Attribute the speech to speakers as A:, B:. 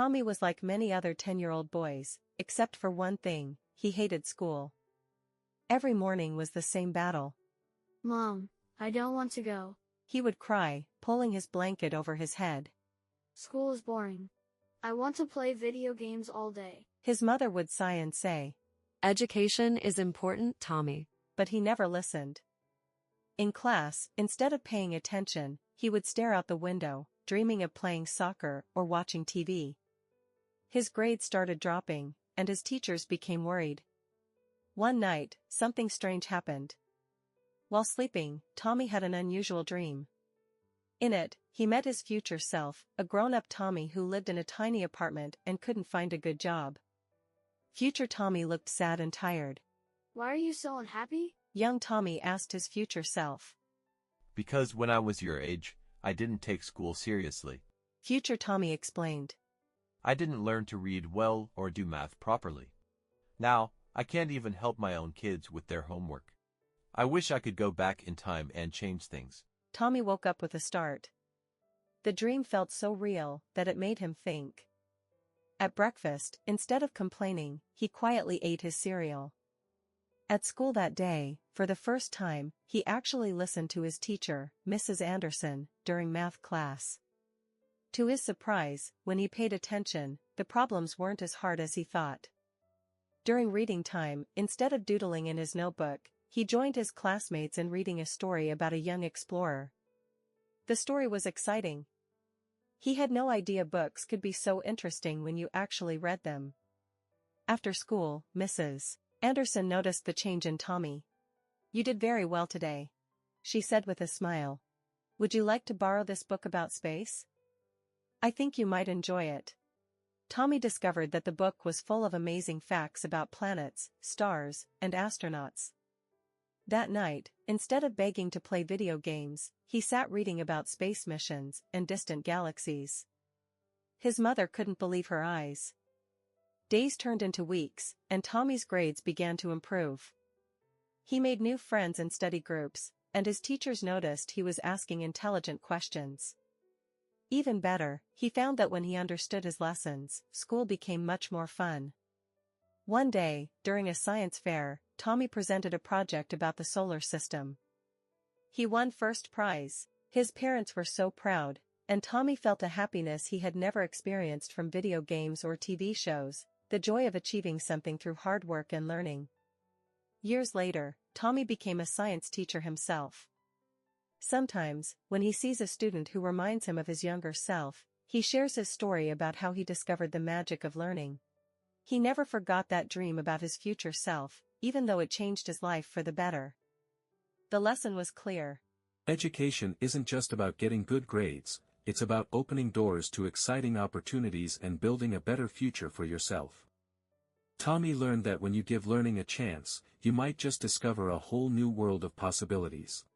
A: Tommy was like many other 10-year-old boys, except for one thing: he hated school. Every morning was the same battle.
B: Mom, I don't want to go.
A: He would cry, pulling his blanket over his head.
B: School is boring. I want to play video games all day.
A: His mother would sigh and say,
C: "Education is important, Tommy."
A: But he never listened. In class, instead of paying attention, he would stare out the window, dreaming of playing soccer or watching TV. His grades started dropping, and his teachers became worried. One night, something strange happened. While sleeping, Tommy had an unusual dream. In it, he met his future self, a grown-up Tommy who lived in a tiny apartment and couldn't find a good job. Future Tommy looked sad and tired.
B: Why are you so unhappy?
A: Young Tommy asked his future self.
D: Because when I was your age, I didn't take school seriously.
A: Future Tommy explained.
D: I didn't learn to read well or do math properly. Now, I can't even help my own kids with their homework. I wish I could go back in time and change things.
A: Tommy woke up with a start. The dream felt so real that it made him think. At breakfast, instead of complaining, he quietly ate his cereal. At school that day, for the first time, he actually listened to his teacher, Mrs. Anderson, during math class. To his surprise, when he paid attention, the problems weren't as hard as he thought. During reading time, instead of doodling in his notebook, he joined his classmates in reading a story about a young explorer. The story was exciting. He had no idea books could be so interesting when you actually read them. After school, Mrs. Anderson noticed the change in Tommy. "You did very well today," she said with a smile. "Would you like to borrow this book about space? I think you might enjoy it." Tommy discovered that the book was full of amazing facts about planets, stars, and astronauts. That night, instead of begging to play video games, he sat reading about space missions and distant galaxies. His mother couldn't believe her eyes. Days turned into weeks, and Tommy's grades began to improve. He made new friends in study groups, and his teachers noticed he was asking intelligent questions. Even better, he found that when he understood his lessons, school became much more fun. One day, during a science fair, Tommy presented a project about the solar system. He won first prize. His parents were so proud, and Tommy felt a happiness he had never experienced from video games or TV shows, the joy of achieving something through hard work and learning. Years later, Tommy became a science teacher himself. Sometimes, when he sees a student who reminds him of his younger self, he shares his story about how he discovered the magic of learning. He never forgot that dream about his future self, even though it changed his life for the better. The lesson was clear.
E: Education isn't just about getting good grades, it's about opening doors to exciting opportunities and building a better future for yourself. Tommy learned that when you give learning a chance, you might just discover a whole new world of possibilities.